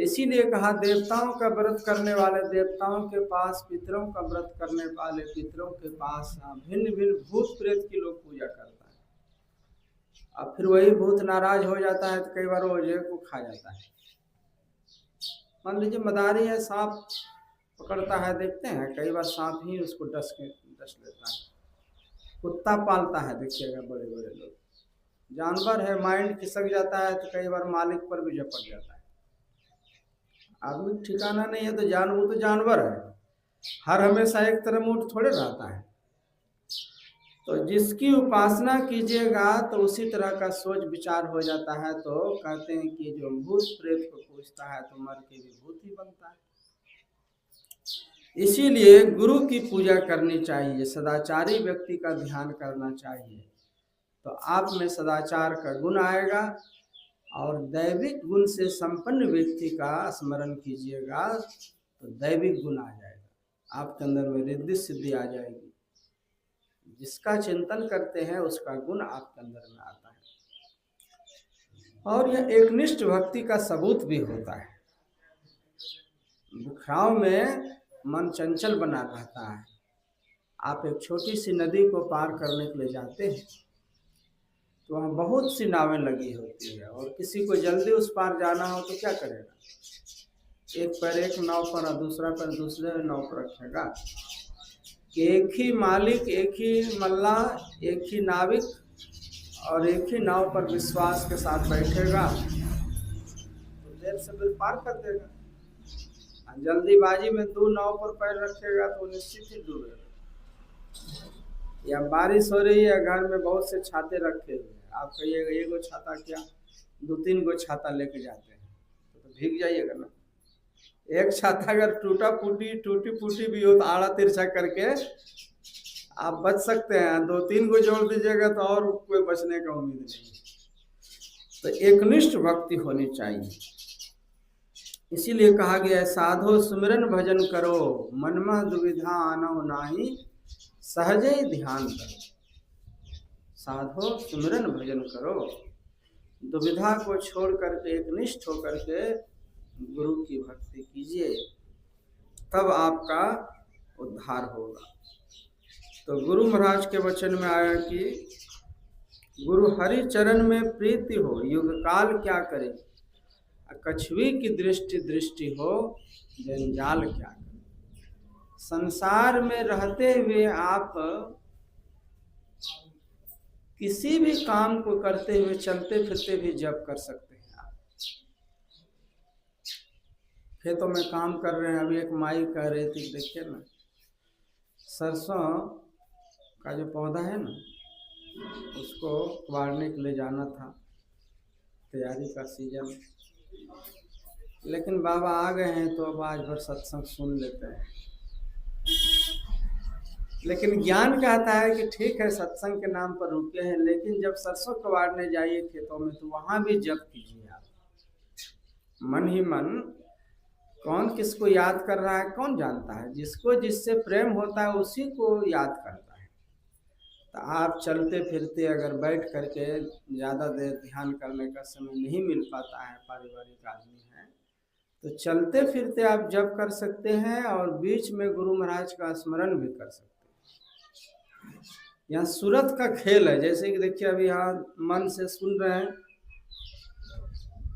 इसीलिए कहा देवताओं का व्रत करने वाले देवताओं के पास, पितरों का व्रत करने वाले पितरों के पास भिन्न भिन्न भूत प्रेत की लोग पूजा करता है। अब फिर वही भूत नाराज हो जाता है तो कई बार वो जगह को खा जाता है। मान लीजिए मदारी है, सांप पकड़ता है, देखते हैं कई बार सांप ही उसको डस लेता है। कुत्ता पालता है, देखिएगा बड़े बड़े लोग, जानवर है, माइंड खिसक जाता है तो कई बार मालिक पर भी झपट जाता है। आदमी ठिकाना नहीं है तो वो तो जानवर है, हर हमेशा एक तरह मूड थोड़े रहता है। तो जिसकी उपासना कीजिएगा तो उसी तरह का सोच विचार हो जाता है। तो कहते हैं कि जो भूत प्रेत को पूजता है तो मर के भी भूत ही बनता है। इसीलिए गुरु की पूजा करनी चाहिए, सदाचारी व्यक्ति का ध्यान करना चाहिए, तो आप में सदाचार का गुण आएगा। और दैविक गुण से संपन्न व्यक्ति का स्मरण कीजिएगा तो दैविक गुण आ जाएगा, आपके अंदर में रिद्धि सिद्धि आ जाएगी। जिसका चिंतन करते हैं उसका गुण आपके अंदर में आता है। और यह एकनिष्ठ भक्ति का सबूत भी होता है। बुखाव में मन चंचल बना रहता है। आप एक छोटी सी नदी को पार करने के लिए जाते हैं तो वहाँ बहुत सी नावें लगी होती है, और किसी को जल्दी उस पार जाना हो तो क्या करेगा, एक पैर एक नाव पर और दूसरा पैर दूसरे नाव पर रखेगा। एक ही मालिक, एक ही मल्लाह, एक ही नाविक और एक ही नाव पर विश्वास के साथ बैठेगा तो देर से देर पार कर देगा। जल्दीबाजी में दो नाव पर पैर रखेगा तो निश्चित ही डूबेगा। या बारिश हो रही है, घर में बहुत से छाते रखे हुए, आप कहिएगा एगो छाता क्या, 2-3 गो छाता लेके जाते हैं तो भीग जाइएगा ना। एक छाता अगर टूटी फूटी भी हो तो आड़ा तिरछा करके आप बच सकते हैं, 2-3 गो जोड़ दीजिएगा तो और कोई बचने का उम्मीद नहीं। तो एकनिष्ठ भक्ति होनी चाहिए। इसीलिए कहा गया है साधो सुमिरन भजन करो, मनमह दुविधा आनौ नाही, सहजे ध्यान करो। साधो सुमिरन भजन करो, दुविधा को छोड़ करके एकनिष्ठ होकर के गुरु की भक्ति कीजिए, तब आपका उद्धार होगा। तो गुरु महाराज के वचन में आया कि गुरु हरि चरण में प्रीति हो, युग काल क्या करे, कछुई की दृष्टि हो, जंजाल क्या करे। संसार में रहते हुए आप किसी भी काम को करते हुए चलते फिरते भी जप कर सकते हैं। आप खेतों में काम कर रहे हैं, अभी एक माई कह रही थी, देखिए ना सरसों का जो पौधा है ना उसको उबाड़ने के लिए जाना था, तैयारी का सीजन, लेकिन बाबा आ गए हैं तो अब आज भर सत्संग सुन लेते हैं। लेकिन ज्ञान कहता है कि ठीक है सत्संग के नाम पर रुके हैं, लेकिन जब सरसों कबाड़ने जाइए खेतों में तो वहां भी जप कीजिए आप, मन ही मन। कौन किसको याद कर रहा है कौन जानता है, जिसको जिससे प्रेम होता है उसी को याद करता है। तो आप चलते फिरते अगर बैठ करके ज़्यादा देर ध्यान करने का समय नहीं मिल पाता है, पारिवारिक आदमी है, तो चलते फिरते आप जप कर सकते हैं और बीच में गुरु महाराज का स्मरण भी कर सकते हैं। यहाँ सूरत का खेल है, जैसे कि देखिए अभी यहाँ मन से सुन रहे हैं,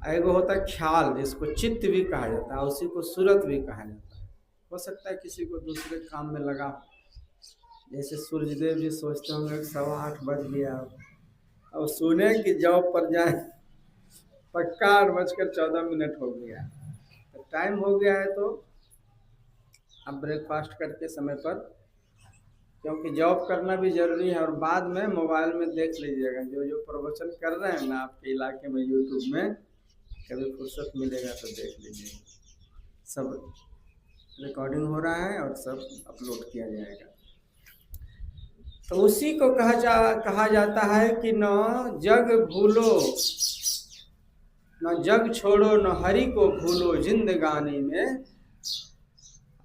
एगो होता है ख्याल जिसको चित्त भी कहा जाता है, उसी को सूरत भी कहा जाता है। हो सकता है किसी को दूसरे काम में लगा, जैसे सूर्यदेव जी सोचते होंगे 8:15 बज गया और सुने कि जॉब पर जाए, पक्का 8:14 हो गया, तो टाइम हो गया है तो अब ब्रेकफास्ट करके समय पर, क्योंकि जॉब करना भी जरूरी है। और बाद में मोबाइल में देख लीजिएगा जो प्रवचन कर रहे हैं ना आपके इलाके में, यूट्यूब में कभी फुर्सत मिलेगा तो देख लीजिएगा, सब रिकॉर्डिंग हो रहा है और सब अपलोड किया जाएगा। तो उसी को कहा जाता है कि न जग भूलो, न जग छोड़ो, न हरि को भूलो, जिंदगानी में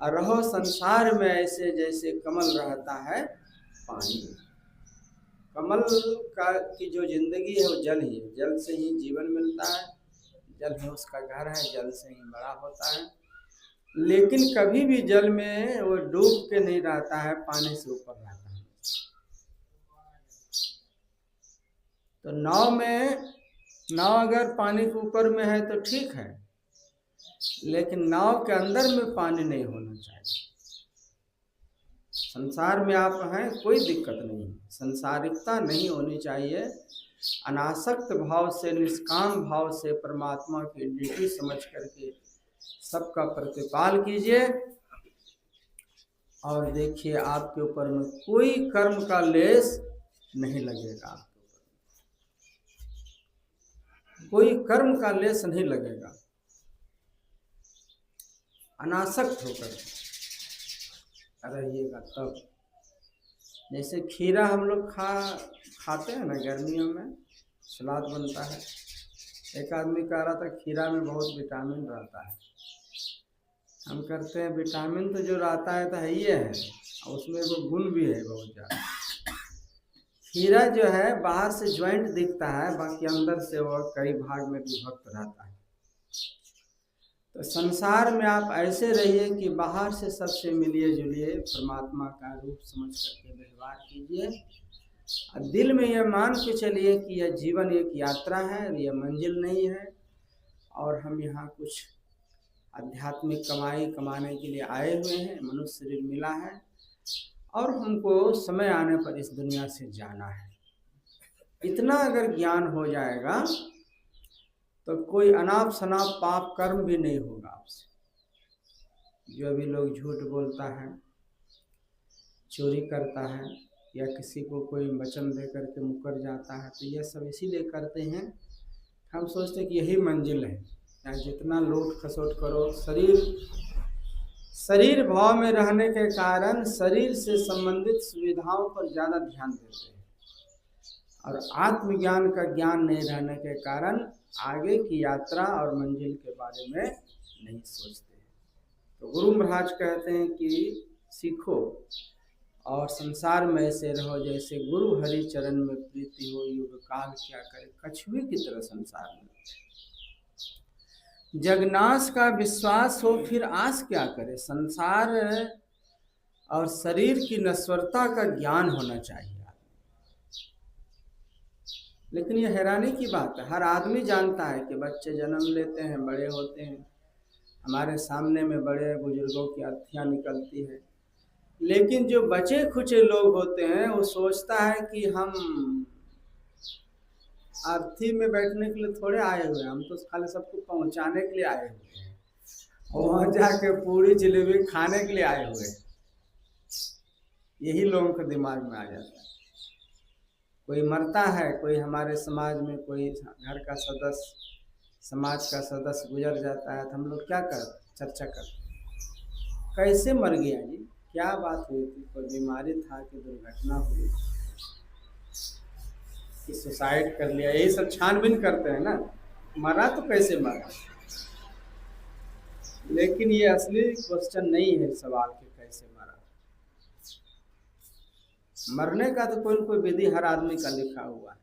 रहो संसार में ऐसे जैसे कमल रहता है पानी। कमल की जो जिंदगी है वो जल ही है, जल से ही जीवन मिलता है, जल ही उसका घर है, जल से ही बड़ा होता है। लेकिन कभी भी जल में वो डूब के नहीं रहता है, पानी से ऊपर रहता है। तो नाव अगर पानी के ऊपर में है तो ठीक है, लेकिन नाव के अंदर में पानी नहीं होना चाहिए। संसार में आप हैं, कोई दिक्कत नहीं, संसारिकता नहीं होनी चाहिए। अनासक्त भाव से, निष्काम भाव से परमात्मा की ड्यूटी समझ करके सबका प्रतिपाल कीजिए, और देखिए आपके ऊपर में कोई कर्म का लेस नहीं लगेगा, आपके ऊपर कोई कर्म का लेस नहीं लगेगा। अनासक्त होकर रहिएगा तब। जैसे खीरा हम लोग खाते हैं ना, गर्मियों में सलाद बनता है। एक आदमी कह रहा था खीरा में बहुत विटामिन रहता है। हम करते हैं, विटामिन तो जो रहता है तो है ही है, और उसमें वो गुण भी है बहुत ज़्यादा। खीरा जो है बाहर से ज्वाइंट दिखता है, बाकी अंदर से वो कई भाग में विभक्त रहता है। तो संसार में आप ऐसे रहिए कि बाहर से सबसे मिलिए जुलिए, परमात्मा का रूप समझ करके व्यवहार कीजिए, और दिल में यह मान के चलिए कि यह जीवन एक यात्रा है, यह मंजिल नहीं है, और हम यहाँ कुछ आध्यात्मिक कमाई कमाने के लिए आए हुए हैं। मनुष्य शरीर मिला है और हमको समय आने पर इस दुनिया से जाना है। इतना अगर ज्ञान हो जाएगा तो कोई अनाप शनाप पाप कर्म भी नहीं होगा आपसे। जो भी लोग झूठ बोलता है, चोरी करता है, या किसी को कोई वचन दे करके मुकर जाता है, तो यह सब इसीलिए करते हैं। हम सोचते हैं कि यही मंजिल है, या जितना लूट खसोट करो। शरीर भाव में रहने के कारण शरीर से संबंधित सुविधाओं पर ज़्यादा ध्यान देते हैं, और आत्मज्ञान का ज्ञान नहीं रहने के कारण आगे की यात्रा और मंजिल के बारे में नहीं सोचते हैं। तो गुरु महाराज कहते हैं कि सीखो और संसार में ऐसे रहो जैसे गुरु हरि चरण में प्रीति हो, युग काल क्या करे कछुए की तरह संसार में। जगनाश का विश्वास हो फिर आस क्या करे। संसार और शरीर की नश्वरता का ज्ञान होना चाहिए। लेकिन ये हैरानी की बात है, हर आदमी जानता है कि बच्चे जन्म लेते हैं, बड़े होते हैं, हमारे सामने में बड़े बुजुर्गों की अर्थियाँ निकलती है, लेकिन जो बचे खुचे लोग होते हैं वो सोचता है कि हम अर्थी में बैठने के लिए थोड़े आए हुए हैं, हम तो खाली सबको पहुंचाने के लिए आए हुए हैं, और वहाँ जाके पूरी जलेबी खाने के लिए आए हुए हैं। यही लोगों के दिमाग में आ जाता है। कोई मरता है, कोई हमारे समाज में कोई घर का सदस्य, समाज का सदस्य गुजर जाता है, तो हम लोग क्या चर्चा करते, कैसे मर गया जी, क्या बात हुई थी, कोई बीमारी था कि दुर्घटना हुई कि सुसाइड कर लिया, यही सब छानबीन करते हैं ना, मरा तो कैसे मरा। लेकिन ये असली क्वेश्चन नहीं है सवाल कि कैसे मरा। मरने का तो कोई न कोई विधि हर आदमी का लिखा हुआ है,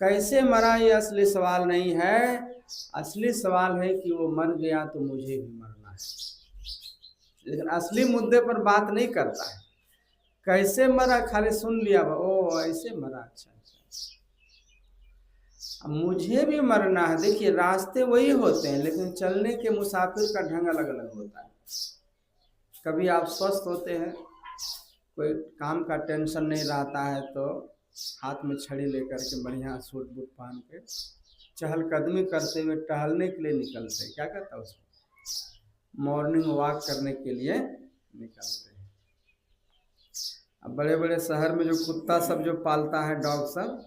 कैसे मरा ये असली सवाल नहीं है। असली सवाल है कि वो मर गया तो मुझे भी मरना है। लेकिन असली मुद्दे पर बात नहीं करता है, कैसे मरा खाली सुन लिया, ओ ऐसे मरा, अच्छा अब मुझे भी मरना है। देखिए रास्ते वही होते हैं, लेकिन चलने के मुसाफिर का ढंग अलग अलग होता है। कभी आप स्वस्थ होते हैं, कोई काम का टेंशन नहीं रहता है, तो हाथ में छड़ी लेकर के बढ़िया सूट बूट पहन के चहलकदमी करते हुए टहलने के लिए निकलते हैं। क्या कहता है उसको, मॉर्निंग वॉक करने के लिए निकलते हैं। अब बड़े बड़े शहर में जो कुत्ता सब जो पालता है, डॉग सब,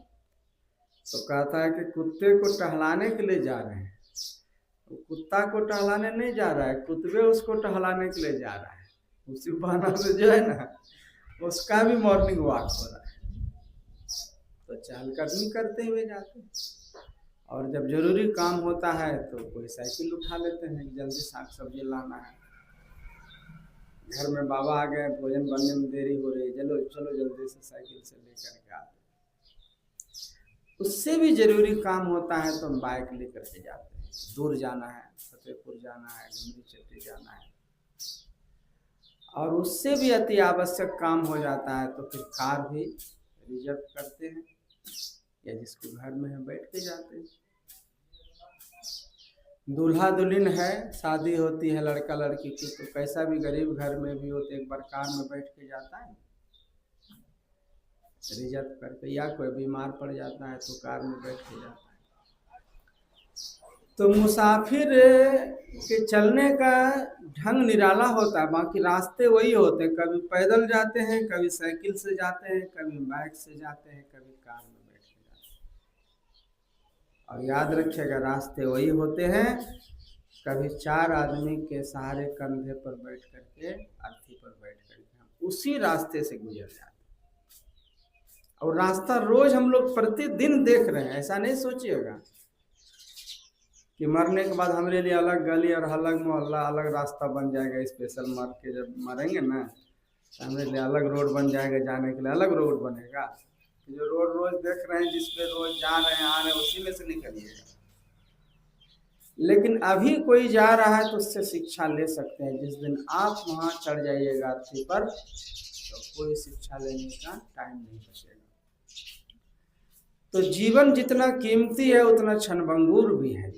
तो कहता है कि कुत्ते को टहलाने के लिए जा रहे हैं। तो कुत्ता को टहलाने नहीं जा रहा है, कुत्ते उसको टहलाने के लिए जा रहा है। उसी बहाना से जो है ना, उसका भी मॉर्निंग वॉक हो रहा है। तो चहलकदमी करते हुए जाते हैं, और जब जरूरी काम होता है तो कोई साइकिल उठा लेते हैं, जल्दी साग सब्जी लाना है, घर में बाबा आ गए, भोजन बनने में देरी हो रही है, चलो चलो जल्दी से साइकिल से लेकर के आते। उससे भी जरूरी काम होता है तो हम बाइक लेकर के जाते हैं। दूर जाना है, फतेहपुर जाना है, डुमरी चट्टी जाना है, और उससे भी अति आवश्यक काम हो जाता है तो फिर कार भी रिजर्व करते हैं, या जिसको घर में है बैठ के जाते हैं। दूल्हा दुल्हन है, शादी होती है लड़का लड़की की, तो कैसा भी गरीब घर में भी हो तो एक बार कार में बैठ के जाता है रिजर्व करके, या कोई बीमार पड़ जाता है तो कार में बैठ के जाता है। तो मुसाफिर के चलने का ढंग निराला होता है, बाकी रास्ते वही होते हैं, कभी पैदल जाते हैं, कभी साइकिल से जाते हैं, कभी बाइक से जाते हैं, कभी कार में बैठ के जाते हैं। और याद रखिएगा रास्ते वही होते हैं, कभी 4 आदमी के सहारे कंधे पर बैठ करके, अर्थी पर बैठ करके हम उसी रास्ते से गुजर जाते हैं। और रास्ता रोज हम लोग प्रतिदिन देख रहे हैं, ऐसा नहीं सोचिएगा कि मरने के बाद हमारे लिए अलग गली और अलग मोहल्ला अलग रास्ता बन जाएगा, स्पेशल मर के जब मरेंगे ना तो हमारे लिए अलग रोड बन जाएगा, जाने के लिए अलग रोड बनेगा। जो रोड रोज देख रहे हैं, जिस पे रोज जा रहे हैं आ रहे हैं, उसी में से निकलिएगा। लेकिन अभी कोई जा रहा है तो उससे शिक्षा ले सकते हैं। जिस दिन आप वहाँ चढ़ जाइएगा अर्थी पर तो कोई शिक्षा लेने का टाइम नहीं बचेगा। तो जीवन जितना कीमती है उतना क्षणभंगुर भी है।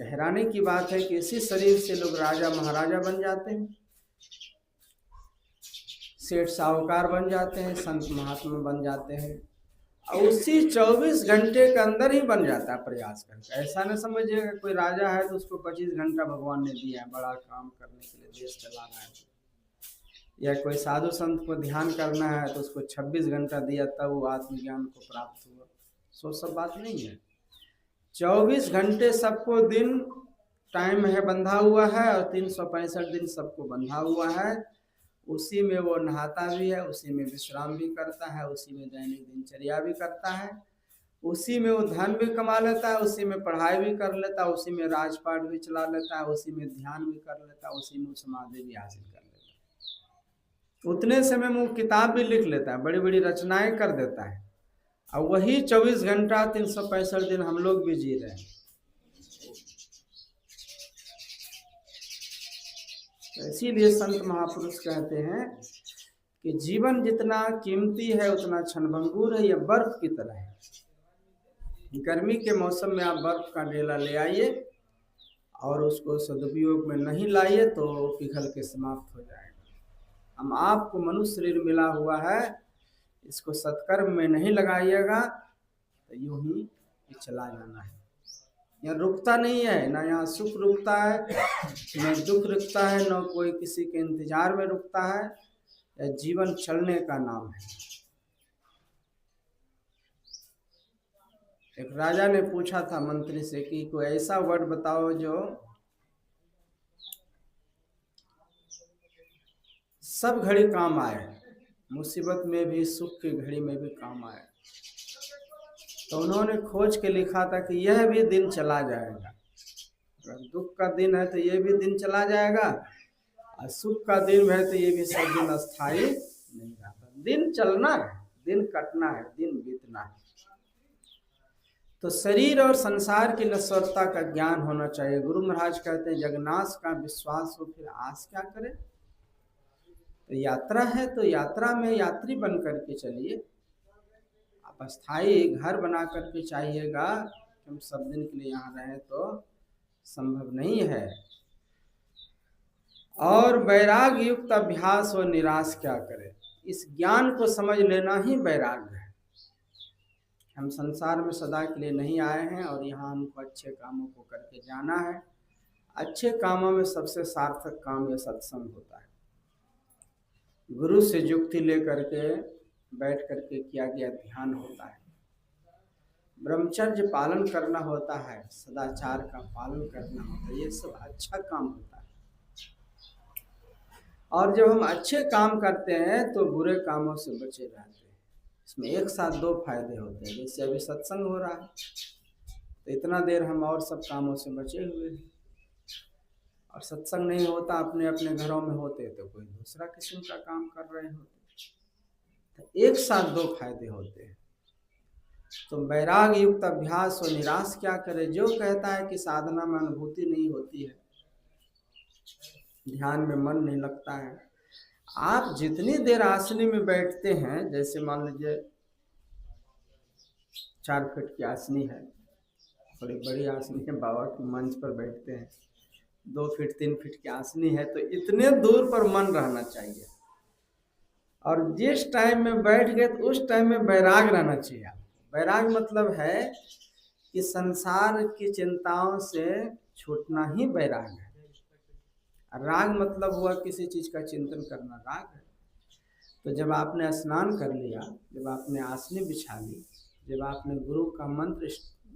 हैरानी की बात है कि इसी शरीर से लोग राजा महाराजा बन जाते हैं, सेठ साहूकार बन जाते हैं, संत महात्मा बन जाते हैं, और उसी 24 घंटे के अंदर ही बन जाता है प्रयास करके। ऐसा न समझिएगा कोई राजा है तो उसको 25 घंटा भगवान ने दिया है बड़ा काम करने के लिए, देश चलाना है, या कोई साधु संत को ध्यान करना है तो उसको 26 घंटा दिया तब वो आत्मज्ञान को प्राप्त हुआ। सो सब बात नहीं है। 24 घंटे सबको दिन टाइम है बंधा हुआ है, और 365 दिन सबको बंधा हुआ है। उसी में वो नहाता भी है, उसी में विश्राम भी करता है, उसी में दैनिक दिनचर्या भी करता है, उसी में वो धन भी कमा लेता है, उसी में पढ़ाई भी कर लेता है, उसी में राजपाट भी चला लेता है, उसी में ध्यान भी कर लेता है, उसी में समाधि भी हासिल कर लेता है। उतने समय में वो किताब भी लिख लेता है, बड़ी बड़ी रचनाएं कर देता है, और वही 24 घंटा 365 दिन हम लोग भी जी रहे हैं। इसीलिए संत महापुरुष कहते हैं कि जीवन जितना कीमती है उतना क्षणभंगुर है, या बर्फ की तरह है। गर्मी के मौसम में आप बर्फ का ढेला ले आइए और उसको सदुपयोग में नहीं लाइए तो पिघल के समाप्त हो जाएगा। हम आपको मनुष्य शरीर मिला हुआ है, इसको सत्कर्म में नहीं लगाइएगा तो यूं ही चला जाना है। यहाँ रुकता नहीं है, ना यहाँ सुख रुकता है, न दुख रुकता है, न कोई किसी के इंतजार में रुकता है। यह जीवन चलने का नाम है। एक राजा ने पूछा था मंत्री से कि कोई ऐसा वर्ड बताओ जो सब घड़ी काम आए, मुसीबत में भी सुख की घड़ी में भी काम आए। तो उन्होंने खोज के लिखा था कि यह भी दिन चला जाएगा। अगर दुख का दिन है तो यह भी दिन चला जाएगा, और सुख का दिन है तो ये भी सब दिन अस्थायी नहीं रहता। दिन चलना है, दिन कटना है, दिन बीतना है। तो शरीर और संसार की नश्वरता का ज्ञान होना चाहिए। गुरु महाराज कहते हैं जगन्नाथ का विश्वास हो फिर आस क्या करे। तो यात्रा है तो यात्रा में यात्री बन करके चलिए। आप अस्थायी घर बना करके चाहिएगा कि हम सब दिन के लिए यहाँ रहें तो संभव नहीं है। और वैराग्य युक्त अभ्यास और निराश क्या करे, इस ज्ञान को समझ लेना ही वैराग्य है। हम संसार में सदा के लिए नहीं आए हैं और यहाँ हमको अच्छे कामों को करके जाना है। अच्छे कामों में सबसे सार्थक काम यह सत्संग होता है। गुरु से युक्ति लेकर के बैठ करके किया गया ध्यान होता है, ब्रह्मचर्य पालन करना होता है, सदाचार का पालन करना होता है, ये सब अच्छा काम होता है। और जब हम अच्छे काम करते हैं तो बुरे कामों से बचे रहते हैं। इसमें एक साथ 2 फायदे होते हैं। जैसे अभी सत्संग हो रहा है तो इतना देर हम और सब कामों से बचे हुए हैं, और सत्संग नहीं होता, अपने अपने घरों में होते तो कोई दूसरा किस्म का काम कर रहे होते। तो एक साथ 2 फायदे होते हैं। तो वैराग युक्त अभ्यास और निराश क्या करे। जो कहता है कि साधना में अनुभूति नहीं होती है, ध्यान में मन नहीं लगता है, आप जितनी देर आसनी में बैठते हैं, जैसे मान लीजिए 4 फीट की आसनी है, बड़ी बड़ी आसनी है, बाबा के मंच पर बैठते हैं, 2 फीट 3 फीट की आसनी है, तो इतने दूर पर मन रहना चाहिए। और जिस टाइम में बैठ गए तो उस टाइम में वैराग रहना चाहिए आपको। वैराग मतलब है कि संसार की चिंताओं से छूटना ही वैराग है। राग मतलब हुआ किसी चीज का चिंतन करना, राग है। तो जब आपने स्नान कर लिया, जब आपने आसनी बिछा ली, जब आपने गुरु का मंत्र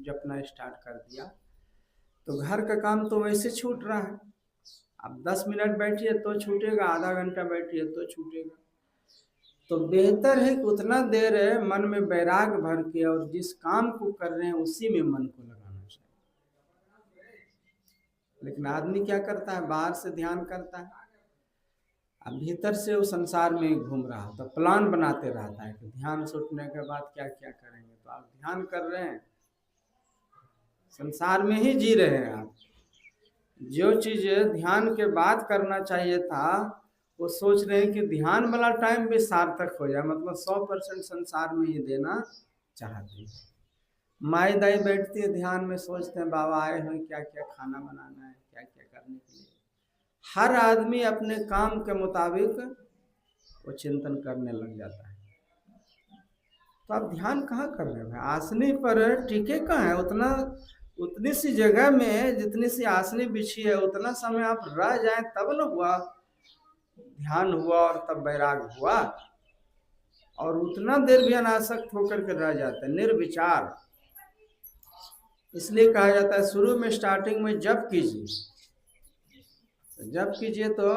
जपना स्टार्ट कर दिया, तो घर का काम तो वैसे छूट रहा है। आप 10 मिनट बैठिए तो छूटेगा, आधा घंटा बैठिए तो छूटेगा। तो बेहतर है कि उतना देर मन में वैराग भर के और जिस काम को कर रहे हैं उसी में मन को लगाना चाहिए। लेकिन आदमी क्या करता है, बाहर से ध्यान करता है, अब भीतर से वो संसार में घूम रहा है, तो प्लान बनाते रहता है कि ध्यान छूटने के बाद क्या क्या करेंगे। तो आप ध्यान कर रहे हैं, संसार में ही जी रहे हैं आप। जो चीज ध्यान के बाद करना चाहिए था वो सोच रहे हैं कि ध्यान वाला टाइम भी सार्थक हो जाए, मतलब 100% संसार में ही देना चाहते हैं। माई दाई बैठती है ध्यान में, सोचते हैं बाबा आए हैं, क्या क्या खाना बनाना है, क्या क्या करने के लिए। हर आदमी अपने काम के मुताबिक वो चिंतन करने लग जाता है। तो आप ध्यान कहाँ कर रहे हैं, आसनी पर टिके कहाँ है। उतनी सी जगह में जितनी सी आसनी बिछी है उतना समय आप रह जाएं तब न हुआ, ध्यान हुआ और तब वैराग हुआ। और उतना देर भी अनासक्त होकर के रह जाते हैं, निर्विचार। इसलिए कहा जाता है शुरू में स्टार्टिंग में जप कीजिए, जप कीजिए तो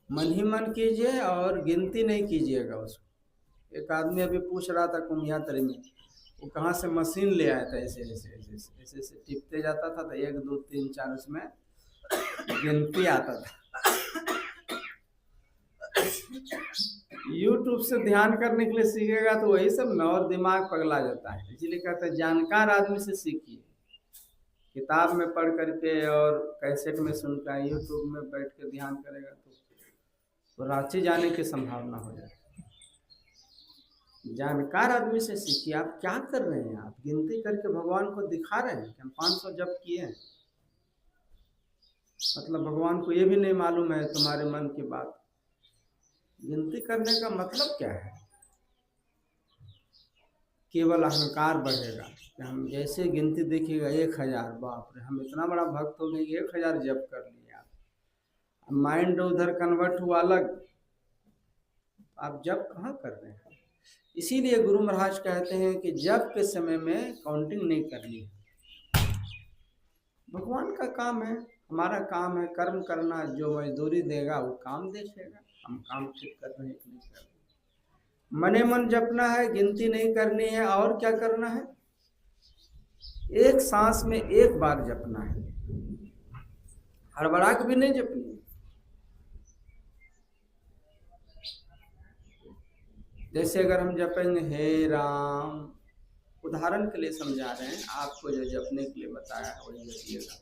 मन ही मन कीजिए और गिनती नहीं कीजिएगा उसको। एक आदमी अभी पूछ रहा था कुमियातरी में, वो कहाँ से मशीन ले आया था, ऐसे ऐसे ऐसे ऐसे ऐसे टिपते जाता था, तो 1 2 3 4 उसमें गिनती आता था। YouTube से ध्यान करने के लिए सीखेगा तो वही सब न, और दिमाग पगला जाता है। इसलिए कहते हैं जानकार आदमी से सीखिए, किताब में पढ़ करके और कैसेट में सुनकर YouTube में बैठ के ध्यान करेगा तो रांची जाने की संभावना हो जाती है। जानकार आदमी से सीखिए। आप क्या कर रहे हैं, आप गिनती करके भगवान को दिखा रहे हैं कि हम 500 जप किए हैं, मतलब भगवान को ये भी नहीं मालूम है तुम्हारे मन की बात। गिनती करने का मतलब क्या है, केवल अहंकार बढ़ेगा कि हम जैसे गिनती देखिएगा 1000, बाप रे हम इतना बड़ा भक्त हो गए 1000 जप कर लिया, माइंड उधर कन्वर्ट हुआ अलग, आप जप कहाँ कर रहे हैं। इसीलिए गुरु महाराज कहते हैं कि जप के समय में काउंटिंग नहीं करनी है। भगवान का काम है, हमारा काम है कर्म करना, जो मजदूरी देगा वो काम देखेगा, हम काम ठीक कर रहे हैं कि नहीं कर रहे। मने मन जपना है, गिनती नहीं करनी है। और क्या करना है, एक सांस में एक बार जपना है, हड़बड़ा के भी नहीं जपनी है। जैसे अगर हम जपेंगे हे राम, उदाहरण के लिए समझा रहे हैं, आपको जो जपने के लिए बताया है वही जपिएगा।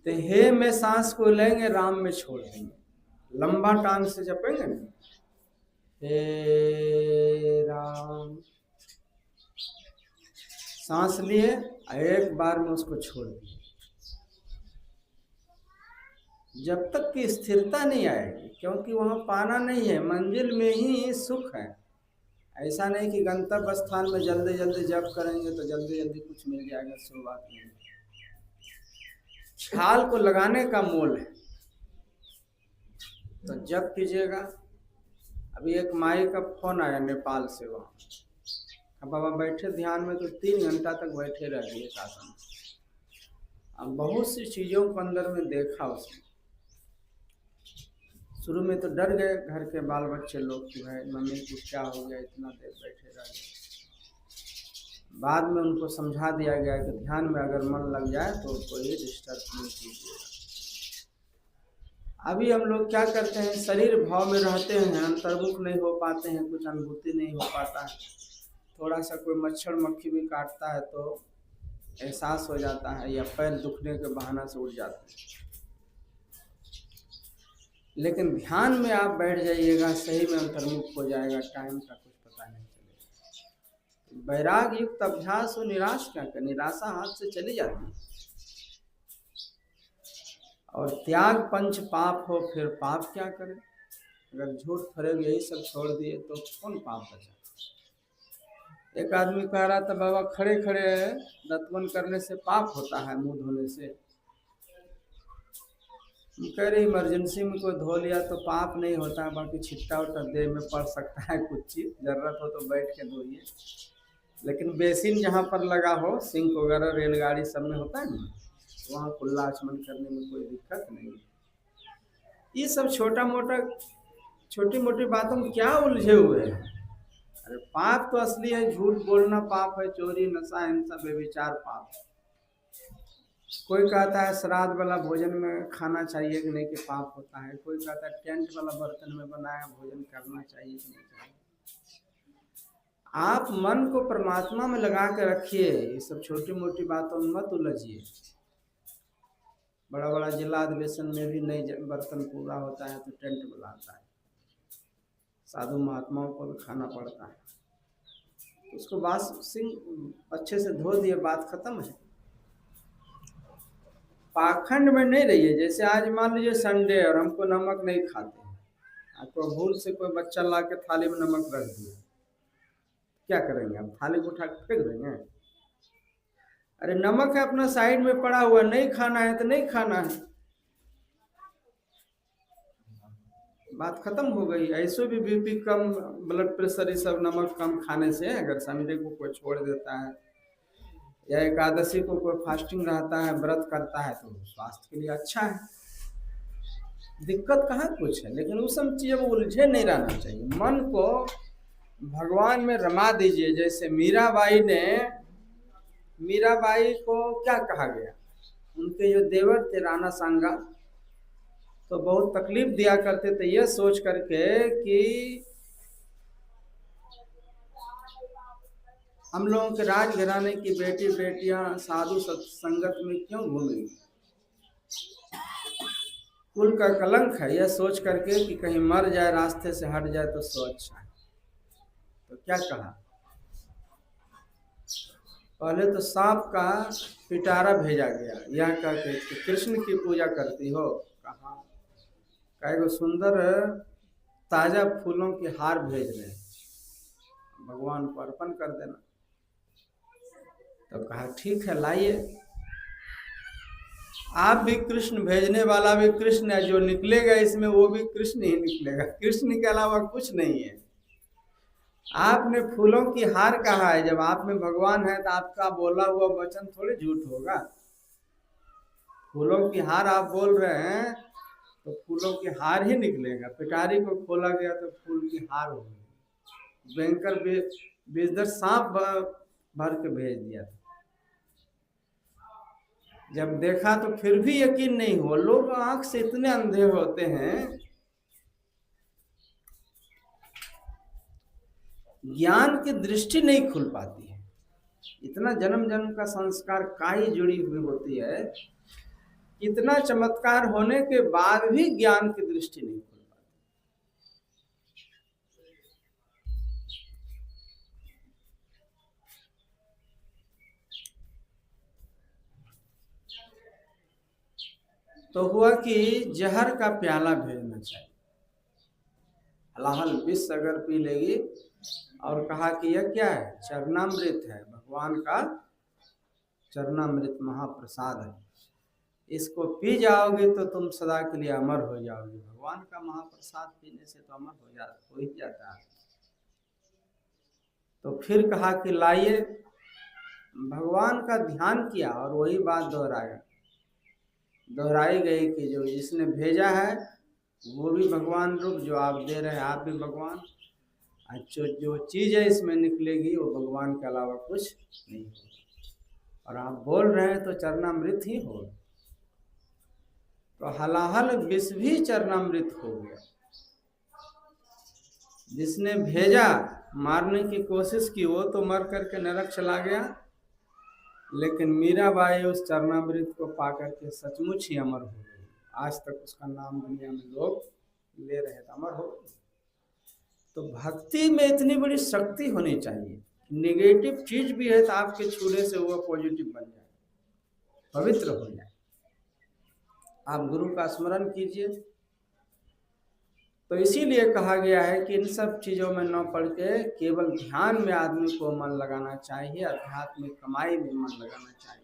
तो हे में सांस को लेंगे, राम में छोड़ देंगे, लंबा टांग से जपेंगे ना, हे राम, सांस लिए एक बार में उसको छोड़ दिए। जब तक कि स्थिरता नहीं आएगी, क्योंकि वहाँ पाना नहीं है, मंजिल में ही सुख है। ऐसा नहीं कि गंतव्य स्थान में जल्दी जल्दी जप करेंगे तो जल्दी जल्दी कुछ मिल जाएगा, सो बात नहीं। छाल को लगाने का मोल है, तो जप कीजिएगा। अभी एक माई का फोन आया नेपाल से, वहाँ अब बाबा बैठे ध्यान में तो 3 घंटा तक बैठे रह गए शासन। अब बहुत सी चीज़ों को अंदर में देखा उसने। शुरू में तो डर गए घर के बाल बच्चे लोग कि भाई मम्मी को क्या हो गया, इतना देर बैठे रह गए। बाद में उनको समझा दिया गया कि ध्यान में अगर मन लग जाए तो कोई डिस्टर्ब नहीं कीजिएगा। अभी हम लोग क्या करते हैं, शरीर भाव में रहते हैं, अंतर्मुख नहीं हो पाते हैं, कुछ अनुभूति नहीं हो पाता है। थोड़ा सा कोई मच्छर मक्खी भी काटता है तो एहसास हो जाता है, या पैर दुखने के बहाना से उठ जाते हैं। लेकिन ध्यान में आप बैठ जाइएगा, सही में अंतर्मुख हो जाएगा, टाइम का कुछ पता नहीं चलेगा। वैराग युक्त अभ्यास हो, निराश क्या कर, निराशा हाथ से चली जाती है। और त्याग पंच पाप हो, फिर पाप क्या करे। अगर झूठ फरेब यही सब छोड़ दिए तो कौन पाप बचा। एक आदमी कह रहा था, बाबा खड़े खड़े दतवन करने से पाप होता है, मुंह धोने से। कह रहे इमरजेंसी में कोई धो लिया तो पाप नहीं होता है, बाकी छिट्टा उट्टा देह में पड़ सकता है, कुछ चीज जरूरत हो तो बैठ के धोइए। लेकिन बेसिन जहाँ पर लगा हो, सिंक वगैरह रेलगाड़ी सब में होता है ना, वहाँ कुल्ला आचमन करने में कोई दिक्कत नहीं। ये सब छोटी मोटी बातों में क्या उलझे हुए हैं। अरे पाप तो असली है, झूठ बोलना पाप है, चोरी नशा हिंसा व्यभिचार पाप। कोई कहता है श्राद्ध वाला भोजन में खाना चाहिए कि नहीं कि पाप होता है। कोई कहता है टेंट वाला बर्तन में बनाया भोजन करना चाहिए कि नहीं चाहिए। आप मन को परमात्मा में लगा के रखिए, ये सब छोटी मोटी बातों में मत उलझिए। बड़ा बड़ा जिला अधिवेशन में भी नहीं बर्तन पूरा होता है तो टेंट बुलाता है, साधु महात्माओं को भी खाना पड़ता है। उसको बात सिंह अच्छे से धो दिए, बात खत्म है। पाखंड में नहीं रहिए। जैसे आज मान लीजिए संडे और हमको नमक नहीं खाते हैं, आपको भूल से कोई बच्चा ला के थाली में नमक रख दिया, क्या करेंगे हम? थाली को उठा के फेंक देंगे? अरे नमक है अपना साइड में पड़ा हुआ, नहीं खाना है तो नहीं खाना है, बात खत्म हो गई। ऐसे भी बीपी कम, ब्लड प्रेशर, ये सब नमक कम खाने से, अगर संडे को कोई छोड़ देता है या एकादशी को कोई फास्टिंग रहता है, व्रत करता है, तो स्वास्थ्य के लिए अच्छा है, दिक्कत कहाँ कुछ है। लेकिन उस सब चीज़ों में उलझे नहीं रहना चाहिए। मन को भगवान में रमा दीजिए। जैसे मीराबाई को क्या कहा गया, उनके जो देवर थे राणा सांगा, तो बहुत तकलीफ दिया करते थे, ये सोच करके कि हम लोगों के राज घराने की बेटियां साधु संगत में क्यों घूमेंगी, कुल का कलंक है, यह सोच करके कि कहीं मर जाए, रास्ते से हट जाए तो सो अच्छा है। तो क्या कहा, पहले तो सांप का पिटारा भेजा गया, यह कहते कि कृष्ण की पूजा करती हो। कहा कई सुंदर ताजा फूलों के हार भेज रहे हैं, भगवान को अर्पण कर देना। तो कहा ठीक है लाइए। आप भी कृष्ण, भेजने वाला भी कृष्ण है, जो निकलेगा इसमें वो भी कृष्ण ही निकलेगा, कृष्ण के अलावा कुछ नहीं है। आपने फूलों की हार कहा है, जब आप में भगवान है तो आपका बोला हुआ वचन थोड़ी झूठ होगा। फूलों की हार आप बोल रहे हैं तो फूलों की हार ही निकलेगा। पिटारी को खोला गया तो फूल की हार हो गई। बैंकर बेजदर सांप भर के भेज दिया। जब देखा तो फिर भी यकीन नहीं हुआ। लोग आंख से इतने अंधे होते हैं, ज्ञान की दृष्टि नहीं खुल पाती है। इतना जन्म जन्म का संस्कार काई जुड़ी हुई होती है, इतना चमत्कार होने के बाद भी ज्ञान की दृष्टि नहीं खुल पाती। तो हुआ कि जहर का प्याला भेजना चाहिए, हलाहल विष अगर पी लेगी, और कहा कि यह क्या है, चरणामृत है, भगवान का चरणामृत महाप्रसाद है, इसको पी जाओगे तो तुम सदा के लिए अमर हो जाओगे। भगवान का महाप्रसाद पीने से तो अमर हो ही जाता है। तो फिर कहा कि लाइए, भगवान का ध्यान किया और वही बात दोहराई गई कि जो जिसने भेजा है वो भी भगवान रूप, जो आप दे रहे हैं आप भी भगवान, जो चीज़ है इसमें निकलेगी वो भगवान के अलावा कुछ नहीं होगा, और आप बोल रहे हैं तो चरणामृत ही होगा। तो हलाहल विष भी चरणामृत हो गया। जिसने भेजा मारने की कोशिश की वो तो मर करके नरक चला गया, लेकिन मीराबाई उस चरणामृत को पा करके सचमुच ही अमर हो गई। आज तक उसका नाम दुनिया में लोग ले रहे थे, अमर हो गई। तो भक्ति में इतनी बड़ी शक्ति होनी चाहिए, नेगेटिव चीज भी है तो आपके छूने से वो पॉजिटिव बन जाए, पवित्र हो जाए। आप गुरु का स्मरण कीजिए। तो इसीलिए कहा गया है कि इन सब चीजों में न पड़ के केवल ध्यान में आदमी को मन लगाना चाहिए, आध्यात्मिक कमाई में मन लगाना चाहिए।